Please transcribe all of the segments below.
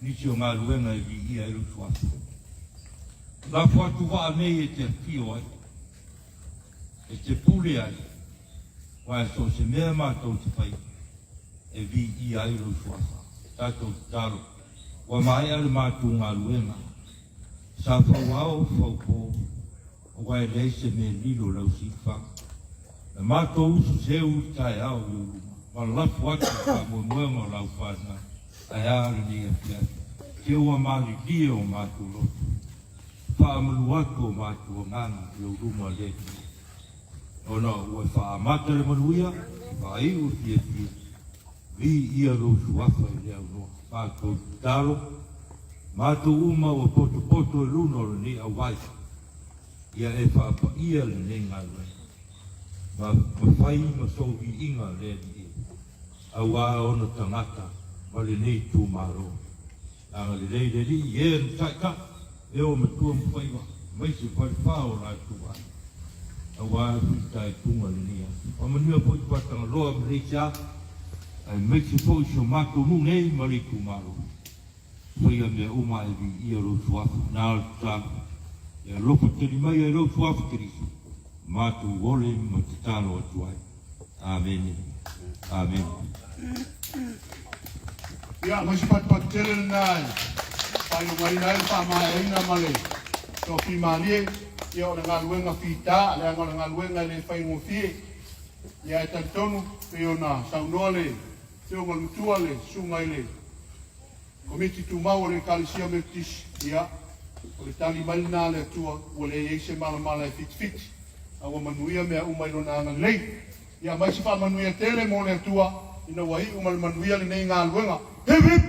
ni si o ngā luenga I vi ia I rutu atu. La fuatu wa nei e te pio ai, e te pule ai, wa e so se mea mātou te pai, e vi ia I rutu atu. Tātou te taro, wa mai ale mātou ngā luenga, sa whauao whaupo, o wa e leise me lilo lau sifa. E mātou usu seu tai au I uruma, ma lafu atu ka muenga lau whana, ai aare ni e pia. Ke ua mali lia o mātou lotu. Whaamalu atu o mātou o ngana I uruma leti. O na ua whaamata le manuia, whai o fia fia. Vi ia rosu afa I lea unoa. Mātou taro, mātou uma o poto poto e luna o ni a wai. Ia e whaapa ia le ne ngā rei. Ma whai ma sohi inga le ni e. A wā ona tangata, ma le nei tū maro. Anga le rei le li, e n taika, e o me tua mwhaiwa, mai se whai whao la tua. A wā whitai tunga le nia. O manua poi patanga loa me rei tia, ai mai se poi so mātou nu nei ma le tū maro. Whaia mea uma e vi ia rosu afu, nā tāku. E lopo teri mai e rosu afu terisi. Mātou ole ma te tālo atu ai. Amen. Amen. Ya, mai pat tele nai. Pai no mai nai pa mai ina male. To fi mali ya ona ngaluenga fita, le ona ngaluenga le fai mo fi. Ya tantonu pe ona saunole, te o malutuale sungaile. Komiti tu mau le kalisia metis ya. O le tali malina le tua, o le eise mala fit. Awa manuia mea umai lona anga lei. Ia mai si wha manuia tele mo le tua, ina wahi umai manuia le nei ngā luenga. Hip hip!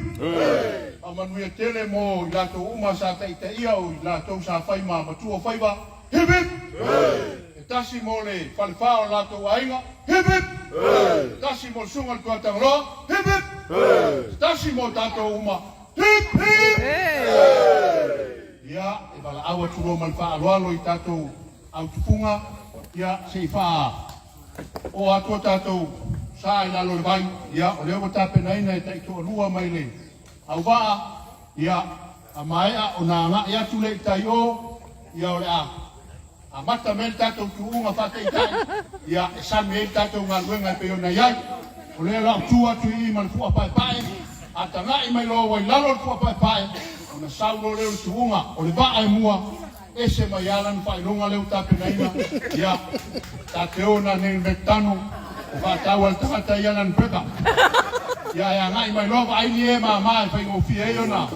A manuia tele mo I lato uma sa te ia o I lato sa whai ma matua whaiwa. Hip hip! E tasi mo le whalewhao lato ainga. Hip hip! Tasi mo sunga le tuatang roa. Hip hip! Tasi mo tato uma. Hip hip! Ia, e wala awa turo mal wha aloalo I tato au tupunga. Ia, se wha o atua tātou sa I lalo le vai, ia, o leo tape naina e taito alua mai le. Au waa, ia, a maea o nā ngā ia tule I tai o, ia o le a. A mata mele tātou tuunga whate I tai, ia, e sami e tātou ngā luenga e peona iai. O leo lau tua tu I ma le fua pai pai, a ta ngai mai lo wai lalo le fua pai pai, o na saulo leo tuunga, o le waa e mua, ese mai alan whai longa leo tape naina, ia, tate ona ne metano va tawal tata yalan peka ya ya ngai mai lova ai ni ma mai fa ngo fi e ona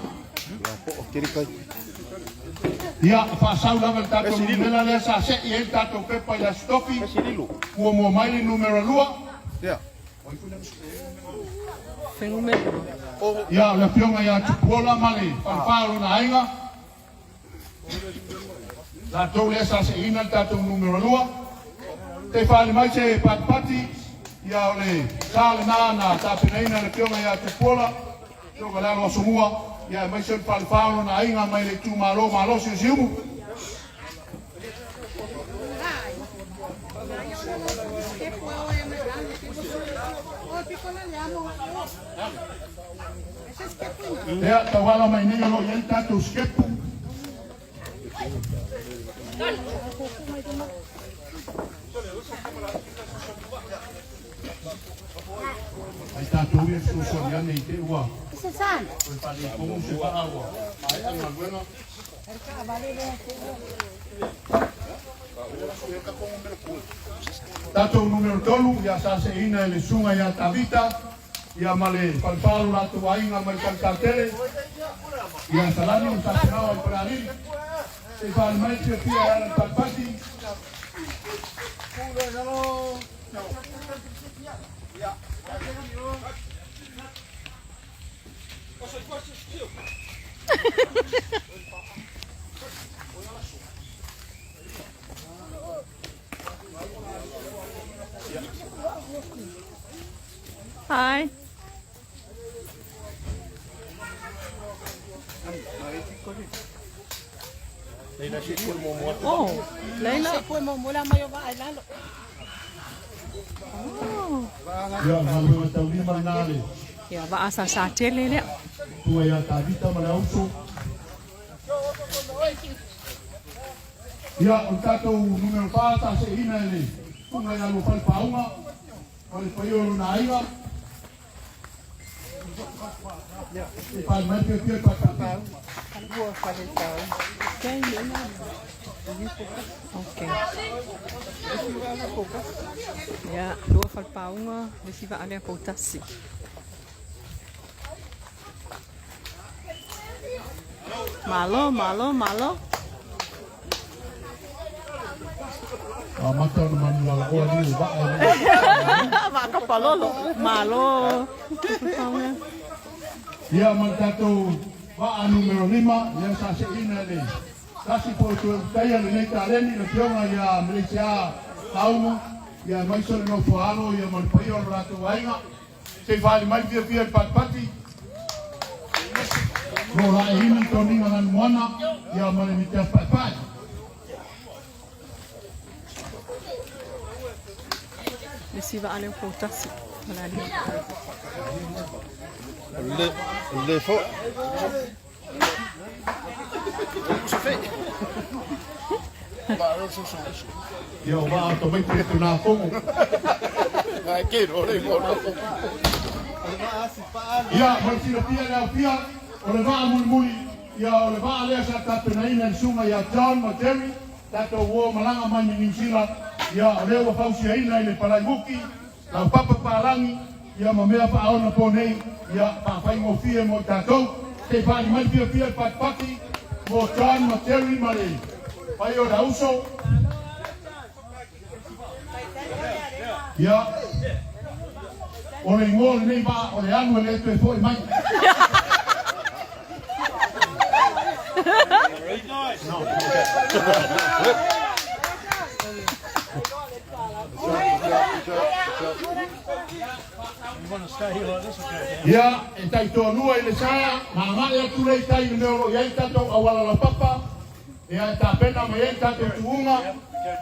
ya fa saula vel tato mela le sa se e tato pepa ya stopi ko mo mai numero lua ya ya la fionga ya tupola male fa fa na ainga la tole sa se ina tato numero lua te whale mai se patpati ia o le sale nana tapeneina le pionga ia te pola toka lalo asumua ia mai se whale whalo na inga mai le tu malo si siumu ia tawala mai nea lo ia tato skepu Ai tātou e susoni ane I te ua. Ese san. Koe pale kongu se wha aua. Ai anga luenga. Tātou numero tolu, ia sa se ina le sunga ia tavita. Ia male palpalo la tu ainga mai kalkatele. Ia salani sa serao I parari. Se pale mai se pia ala palpati. Hi. Oh, Leila. Oh. Ya, malu tahu ni mana le. Ya, bahasa saja le. tua ia tavita ma le auso. Ia, o tātou numero pāta se ina ele, kunga ia lo palpaunga, o le paioro na aiga. E pai mai pio pio patapau. Okay. Ya, dua falpaunga, desi vaale a POUTASI. Malo, malo, malo. Mata na manula o ni ba. Maka palolo, malo. Ia man tātou waa numero 5, ia sa se ina le. Kasi po tu kaya le nei taleni le pionga ia Malaysia taumu, ia mai sole no FAAALO, ia man pai o rato wainga. Se fali mai via pati. Ko la e hini toni ngan moana, ia man ni te pai. Desi vaale a POUTASI. Le faux. Ia wa to mai te na fongo. Ai que no le mono. Ia mai sila pia, o le waa muli, ia o le waa lea sa tātuna ina ni sunga ia John ma Jerry, tātou wo malanga mai ni New Zealand, ia o lea wa fausia ina i le palaimuki, lau papa pālangi, ia ma mea pa aona po nei, ia pa whai ngofie mo tātou, te whai mai pia patpati, mo John ma Jerry ma le, whai o rauso, ia, o le ngōle nei ba, o le anu e le tue fōi mai. Ia, e tai tō lua i le saa, ma mai atu rei tai i meoro i ai tātou awala la papa, ia e tā pena mai ai tātou tuunga,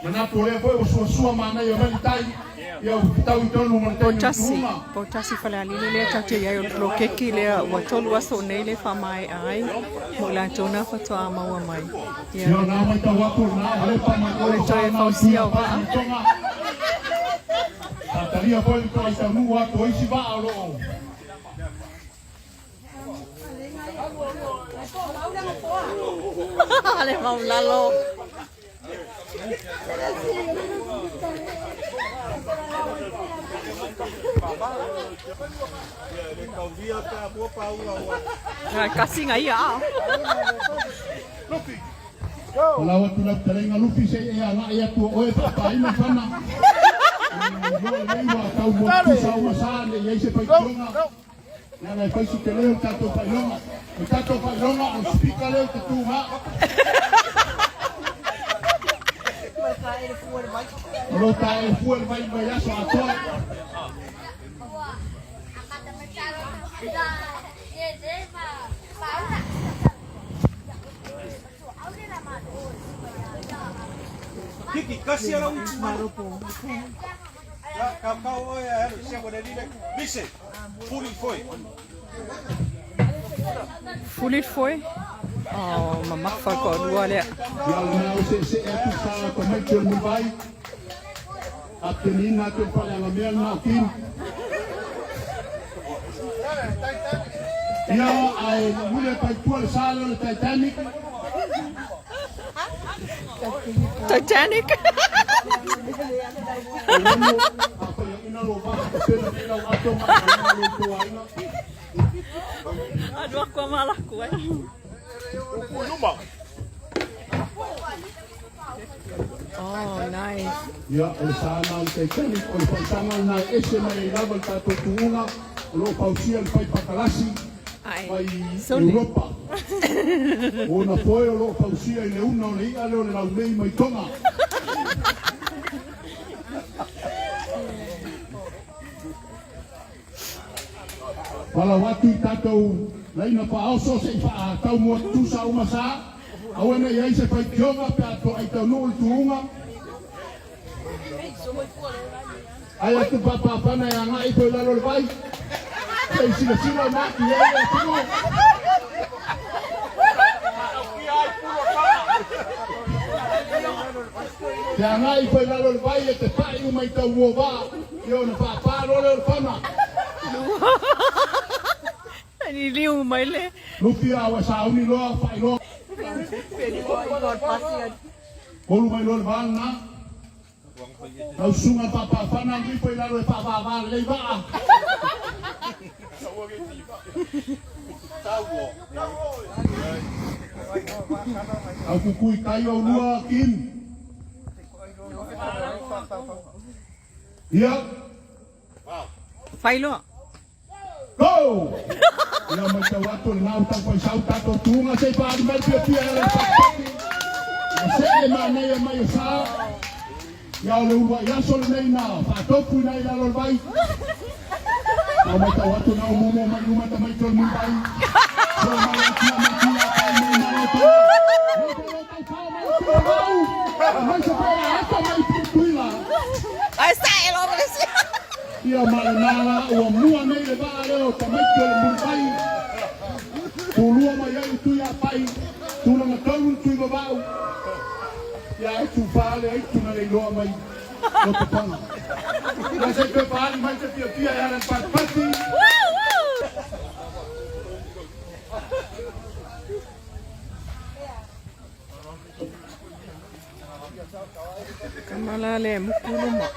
mana pōre pōi o sua mana i o meni tai, ia o tau i tonu mana tai i tuunga. POUTASI FALEALILI le tatu ia o POLOKETI le ua tolu aso nei le whamai ai, mo la tona whatoa maua mai. Ia nā mai tau watu nā, hale pa mai o le toi e fausia o waa. Tātaria poi ko ai tau nuu atu oisi waa o loo. Ale maulalo. Kasi ngai a. Ola watu na talenga lupi se e anga ia tu oe papa ina fana. Yo leiwa tau mo tu sa uma sane ia se pai tonga. Na na pai se leo tato pai longa. O tato pai longa o spika leo te tu ha. Olo ta e fuel mai mai aso atoa. Kiki, kasi ala última. Kau olha, chegou ali, biche, fully foi. Fully foi. Oh, mamma fa ko dua le. Ya na o se e tu sa ko mai tu mu vai. Atenina tu pala nga mel na kin. Ya ai mule pa tu al salo le Titanic. Titanic. Aduh, aku malah kuat. Oh, nice. Ya, el sana al Titanic, o el pantano na ese mai lava el tato tuunga, lo pausia el pai pakalasi. Pai Europa. Ona foi o lo pausia i le una o le ia leo le laulei mai tonga. Wala watu i tātou leina pa aoso se i wha tau mua tusa uma sā. Awena i aise whai kionga pe ato ai tau nuu i tuunga. Ai atu papapana e anga i poi lalo le vai. Ei sila maki e tino. Te angai koe lalo le vai e te pai umai tau ua wā. Io na whaparo leo le whana. Ni liu mai le. Lupi awa sa uni loa whai loa. Holu mai loa le vana. Tau sunga papa whana ngui koe lalo e whawawā lei waa. Au kukui kai au lua kim. Ia. Failo. Go! Ia mai tau ato le nau tau pai sau tato tunga sei paari mai pia pia ele whakati. Ia se e manei e mai o saa. Ia o le ua iaso le nei nā. Whatopu nei lalo le vai. Ia mai tau ato nau momo mai umata mai tol mun vai. Ia mai atia mai tia pai mai mai ato. Ia tau tau tau mai tia mau. Ia mai se pera ato mai putuila. Ai sa e lo resi. Ia malanala ua mua nei le vaa leo ta mai tol mun vai. Tulua mai ai tui a pai. Tulanga taun tui babau. Ia ai tu fale ai tu na leiloa mai. No te panga. Ia se pe paali mai te pia pia e ala pati. Kamala le mukulu ma.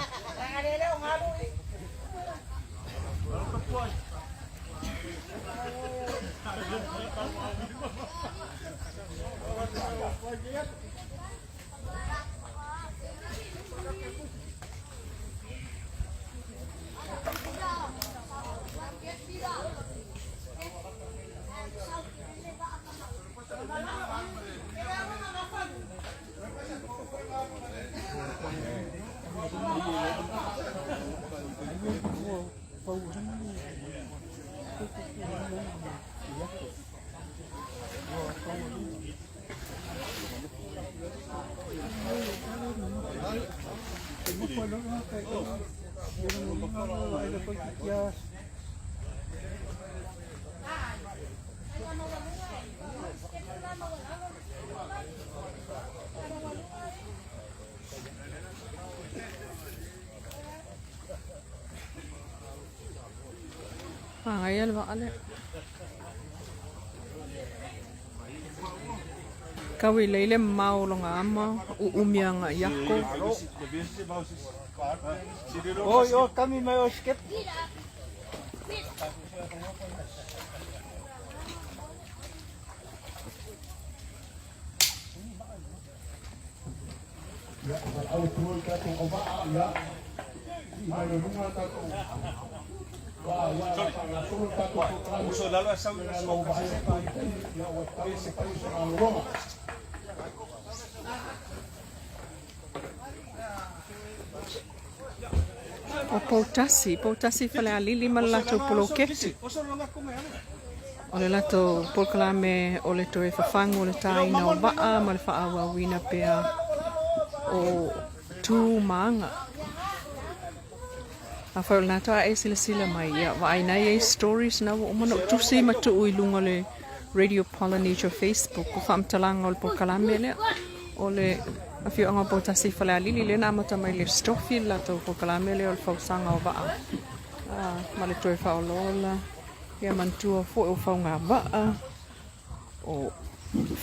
Ayal vale. Kawi leile mau longa ama umianga yako. Oh, kami mai o Sept. Ya, au tuoi tato o vaa ya. Mai no runga tato. Uso lalo a sau na sko kasi se pa. O POUTASI FALEALILI ma lato POLOKETI. O le lato polkalame o le toe fafango o le TAINA o vaa ma le whaawawina pea o tū maanga. A whaul nā toa e sila mai ia wa aina e stories na o mana tusi matu ui lunga le Radio Polynesia Facebook ko whaamtalanga o le polkalame lea o le a whio anga POUTASI FALEALILI le nā mata mai le stofi lato polkalame lea o le whausanga o vaa ma le toe whaolola ia mantua fo o whaunga vaa o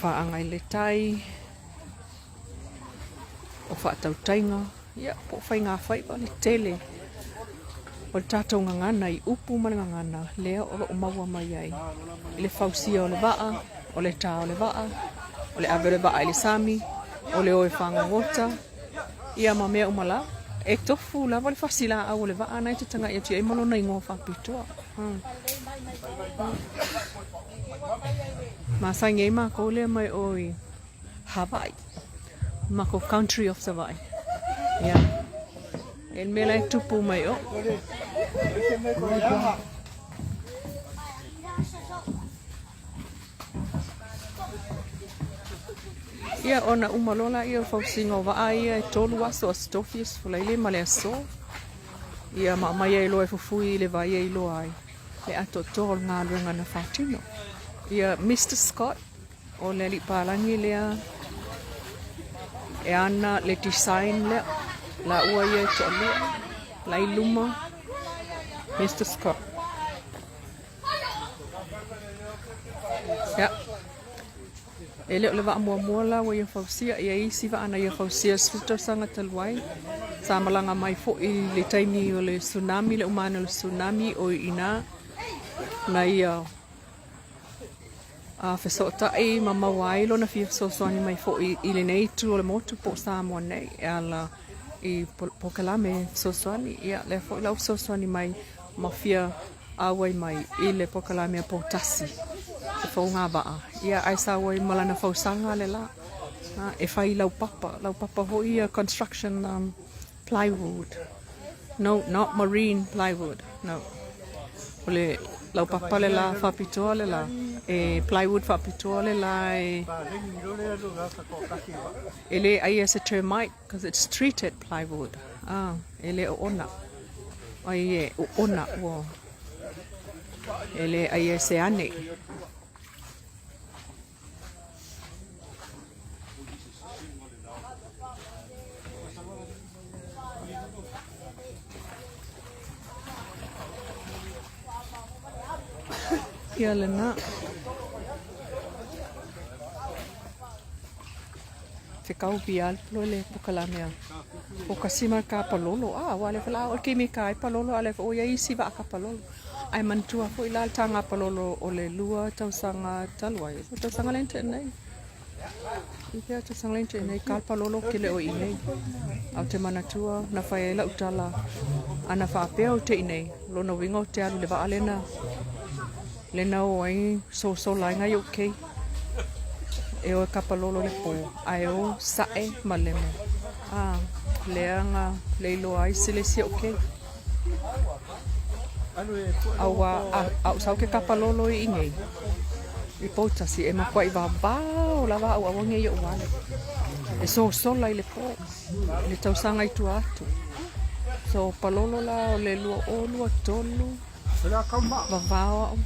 whaanga i le tai o whaatautainga ia po whainga whaipa le tele o le tātou ngangana i upu ma le ngangana lea o o maua mai ai i le whausia o le vaa o le tā o le vaa o le avere vaa i le sami o le oe whangangota ia ma mea umala e tofu lava le whasila au o le vaa nai te tanga ia tia i malo na ingo whapitoa ma sainga i mako lea mai oi Hawaii mako country of Hawaii ia el mela e tupu mai o ia ona umalola ia fausinga o vaa ia e tolu aso a stofies fulaile ma le aso ia ma mai e loa e fufui le vai e loa ai le ato tol ngā luenga na whātino. Ia Mr. Scott o le li pālangi lea e ana le design lea la ua ia to lea la iluma Mr. Scott. Ya. Ele o le wa mua la wa ia fausia ia isi wa ana ia fausia suta sanga taluai. Sa malanga mai fo I le taimi o le tsunami le umana le tsunami o ina na ia a fesota e mama wailo na fia so so mai fo I le nei tu o le motu po sa mo nei ala I pokalame so so ni ia le fo la so so ni mai mafia awai mai I le pokalame POUTASI e fo nga ba ia ai sa wai malana fo sanga le la e fai lau papa ho ia construction plywood. No, not marine plywood. No. Ole lau papa le la whapitoa le la e plywood whapitoa le la ele ai as a termite because it's treated plywood. Ele o ona. Ai o ona wo. Ele ai se ane. Kia lena Whekau bial plo le pukalamea o kasima ka palolo wale whala o kimi ka palolo ale o ia isi wa ka palolo ai mantua fo ila tanga palolo o le lua tausanga talwai tausanga lente nei Ia tausanga lente nei ka palolo kile o inei au te manatua na whae la utala ana whapea o te inei lona wingo te alu le wa alena Lena o ai so lai ngai okay. E o kapalolo le po. Ai o sae maleme. Leanga leilo ai silesi okay. Au sau ke kapalolo I ngai. I POUTASI e makwai babao la wa au nge yo wale. E so lai le po. Le tausanga I tu atu. So palolo la o le lua o lua tolu. Vavao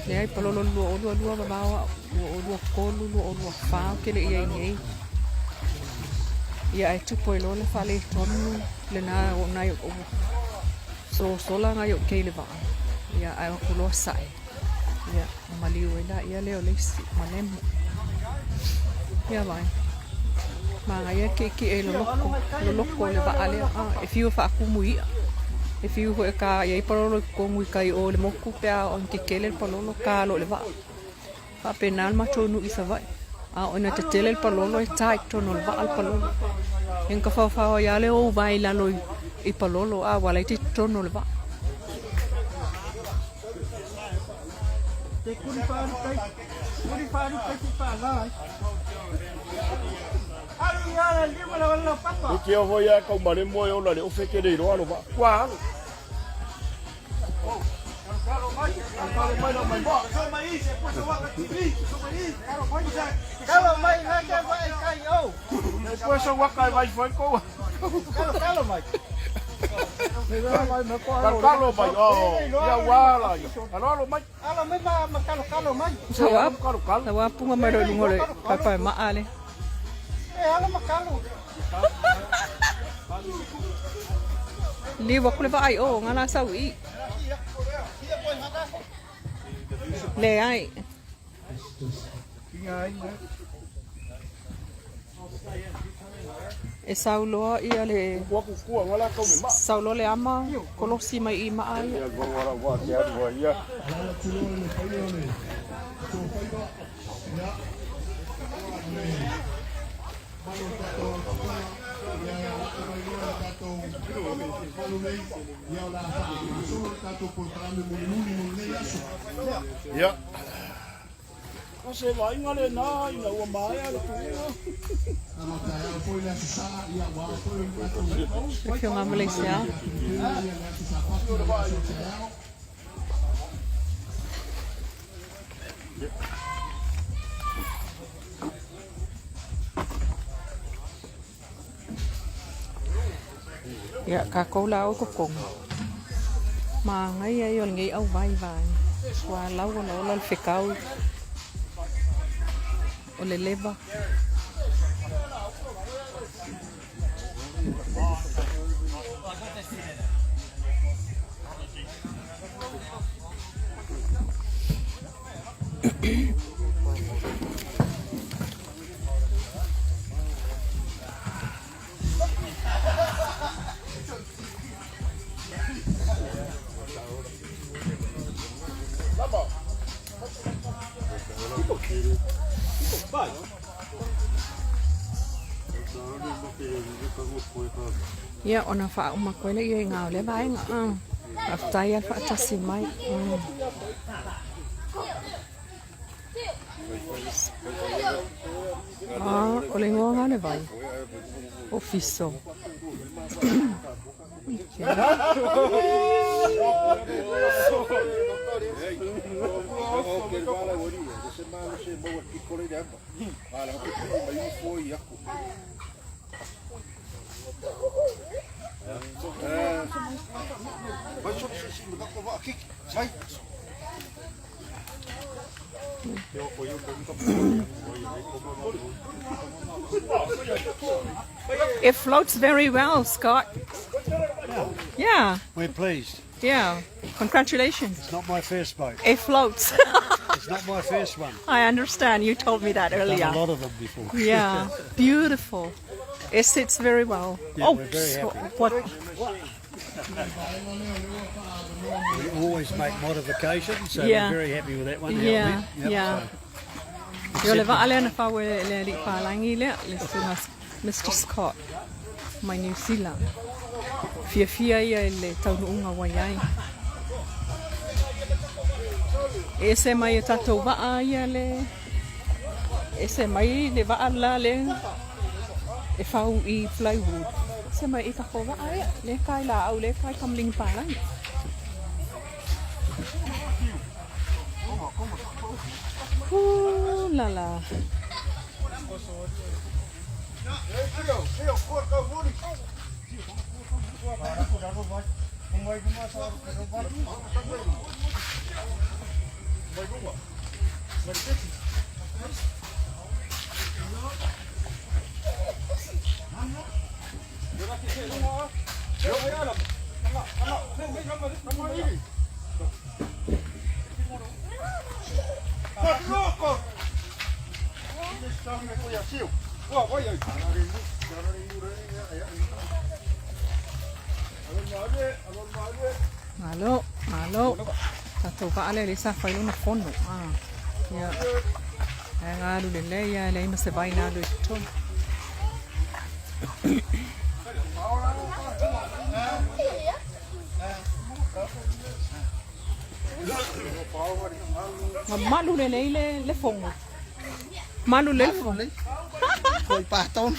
Le ai palolo lua bawa lua kolu lua fao kele ia nei. Ia ai tupo I lole fale tonu le na o nai o so la ngai o kele ba. Ia ai o lo sai. Ia maliu ila ia leo lesi malem. Ia vai. Manga ia ke e lo loko le ba ale e fiu fa kumui. E fiu ho ka ia palolo ko ngui kai o le moku pea on ke kele palolo ka lo le va fa penal ma tonu I savai ona te tele palolo e tai tono le va al palolo en ka fa ia le o vai la lo I palolo wala te tono le va te kuri pa ki pa la Ni ke o ia ka mare mo e ola le o feke de ro alo ba. Kwa. Kalau mai na ke vai kai o. Depois o waka vai foi ko. Kalau mai. Kalau mai ya wala yo. Kalau mai. Kalau mai ma kalau mai. Sawa punga maro lungole papa ma ale. Ala makalo. Liwa kule ba ai o ngana sau I. Le ai. E sauloa ia le saulo le ama kolosi mai I ma ai. Ya. Você vai ngale na ina o mai ala tu. Aqui uma Malaysia. Ya, kakau lau kokong. Mà ngay ai on ngay au vai vai. Qua lau con nó lên phải cao. O le leva. Ya, ona fa uma coisa e ngau le vai nga. After ya fa tasi mai. Ole ngo le vai. Ofiso. It floats very well, Scott. Yeah. We're pleased. Yeah. Congratulations. It's not my first boat. It floats. It's not my first one. I understand. You told me that I've earlier. done a lot of them before. Yeah. Beautiful. It sits very well. Yeah, we're very happy. What? We always make modifications, so Yeah. we're very happy with that one. Yeah. Yep, Yeah. Yo le va ale na fa we le ri pa langi le suna Mr. Scott, my New Zealand. Fia ia le taunu unga waiai. E se mai e tatou waa ia le. E se mai le waa la le. E whau I plywood. Se mai I kako waa ia. Le kai la au le kai kamling pa langi. Ooh la la. Malo. Tatou ka ale le sa fai luna fono. Ya. Nga lu le ya le ma se vai na lu ton. Malu le fongo. Malu le fongo. Foi pastor.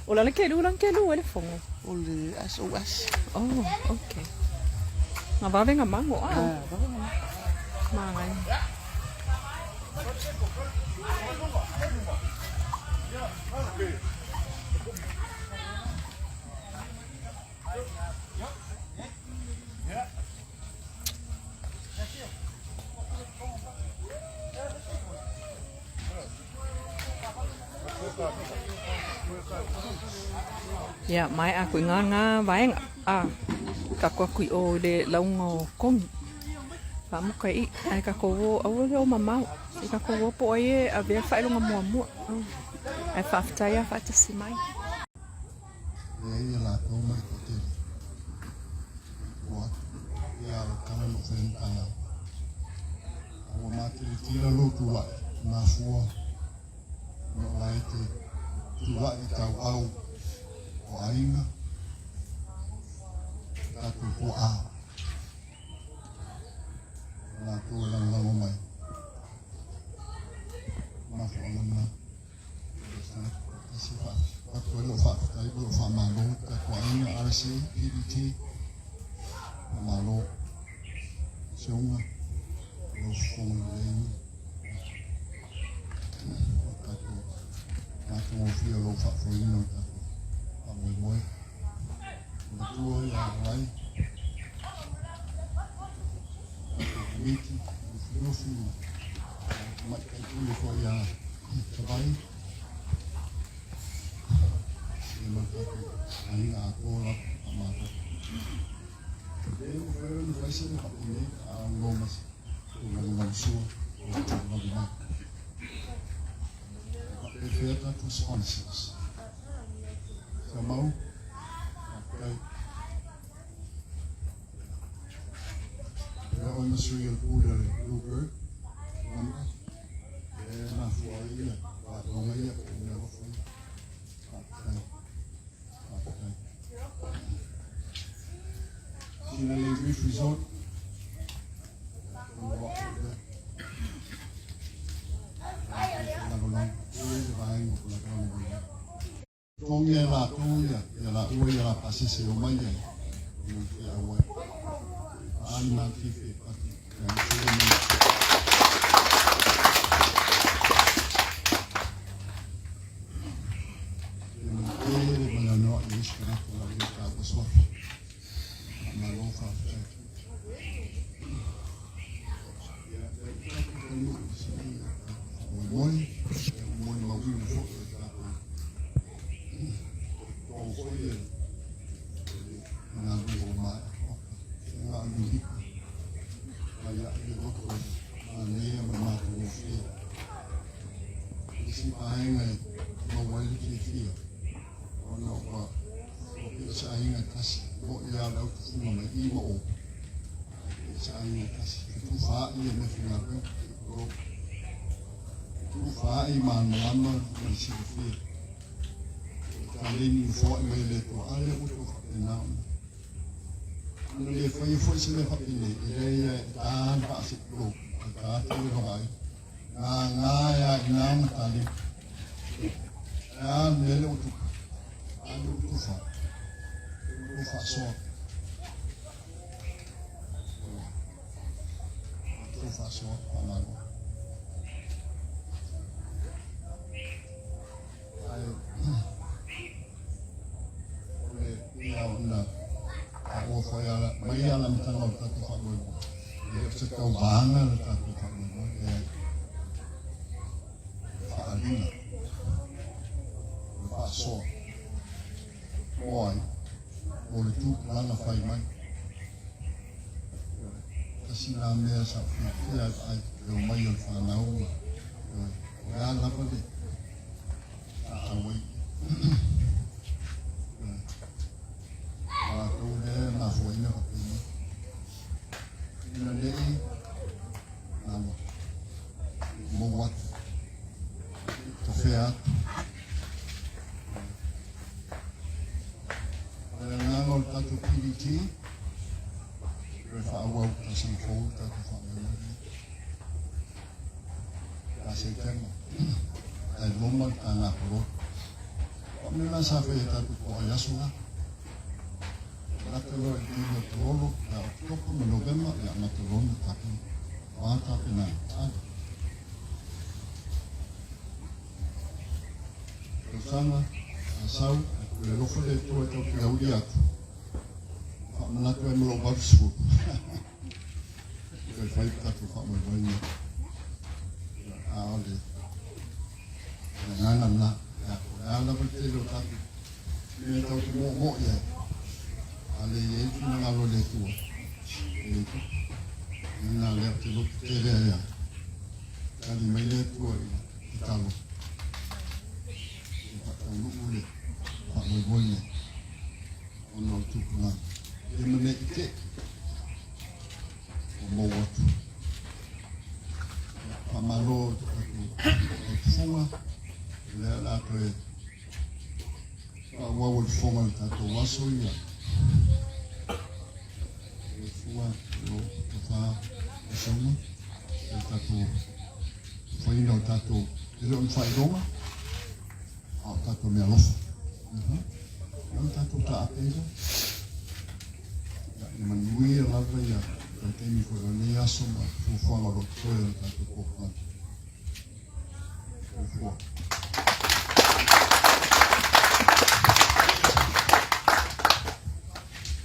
Ola le kelu le fongo. Ole SOS. Oh, okay. Nga ba venga mango Mangai. Ya, mai aku nga vai kakua kui o le laungo kongi. Wha kai ai kakowo au le o mamau. I kakowo po ai a vea whaelonga mua. Ai whaaftaia whaatasi mai. Ia la tō mai ko te. Ua, ia o kama no when ana. Awa mātiri tira lotu wai, nā fua. No lai te tuwa I tau au o ainga. Tātou po a. Nā tō lango mai. Mā fo alana. Isi wha. Tātou elo wha. Tātou elo wha mālo. Tātou ainga RC, PDT. Mālo. Seunga. Elo whonga leini. Tātou o whia lo wha whoino tātou. Amoe moe. Tua ia rai, Ia ko ia sabai. Ia matatu ai a kola amata. Eu não vai ser rapidinho a lomas. O lançou o trabalho. Perfeita com sponsors. Chamou. Ok. Eu não sei o que Bluebird. Na Florida, a Romania, o negócio. Finally, brief resort. Tong ya la tong ya la ue ya la pasi se o mai ya. Ya ue. Ani na kife pati.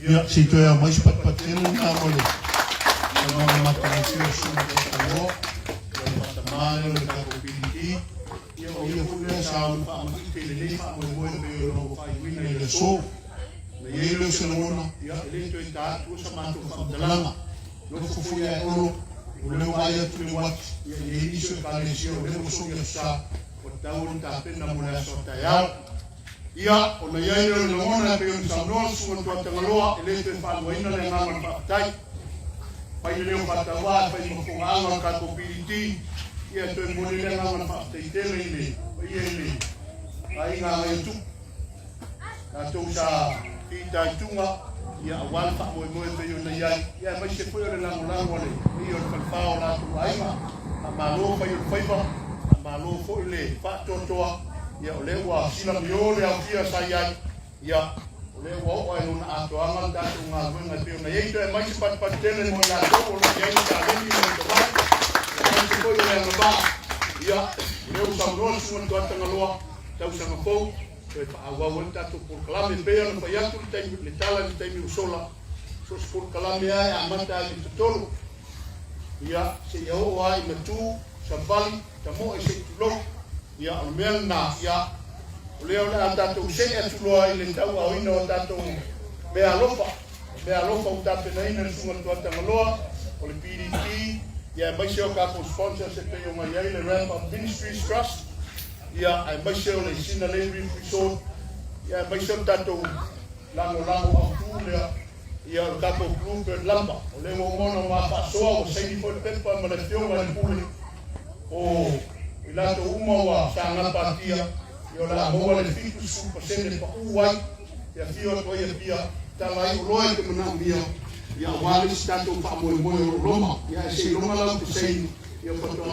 Ya, si tu ya mais pat-patin na mo le. Ano ang mga kanasyon sa mga tao, yung patamano, nagkakupin sa pa ma ke le fa mo be no fa wina le so le yelo se lona ya le to ita tu sa ma tu fa dalanga lo fu ya olo le waya tu le wat ya ni so ka le sio le mo so ya sa o taun ta pena mo la so ta ya o le yelo le mona pe un sa no su to ta ngaloa le to fa wina le ngama pa tai pa ile o pa ta wa pa mo ko ngama ka ko piliti ia to mo le ngama pa te tele ile ile ai nga mai tu na to sa ita tunga ia wal fa mo pe yo na ia mai se foi le lango le io fa fa la tu ai ma lo fa yo fa ma lo fo le fa to ia o le wa sila mio le au kia sa ia o le wa o ai una ato ama da tunga wenga pe na ia to mai se pat tele mo la to o le ia ta le ni to ba mai se foi le ba ia le u sa no su to tanga loa tau sa ngafo e fa awa wanta to por kalame pe no fa ya tu le tala ni te mi usola so por kalame ai amata ni to tolo ia se ia o ai matu sa vali ta mo e se tulo ia o mel na ia o leo na tato se e tulo ai le tau au ina o tato me alofa o tato na ina sunga tua tangaloa o le PDT ia mai se o ka ko sponsor se pe o mai ai le Ramp Up Ministries Trust ia ai mai se o le Sina Levi Resort ia mai se o tato lango au tu lea ia o tato Bloomberg lamba o le mo mono ma pa soa o se ni po pepa ma le fionga le pule o ilato uma wa sanga patia yo la mo le fitu su pasende pa uai ya fio to ia pia talai loe ke mana mia ya wali stato pa mo roma ya se loma la to sei yo pa to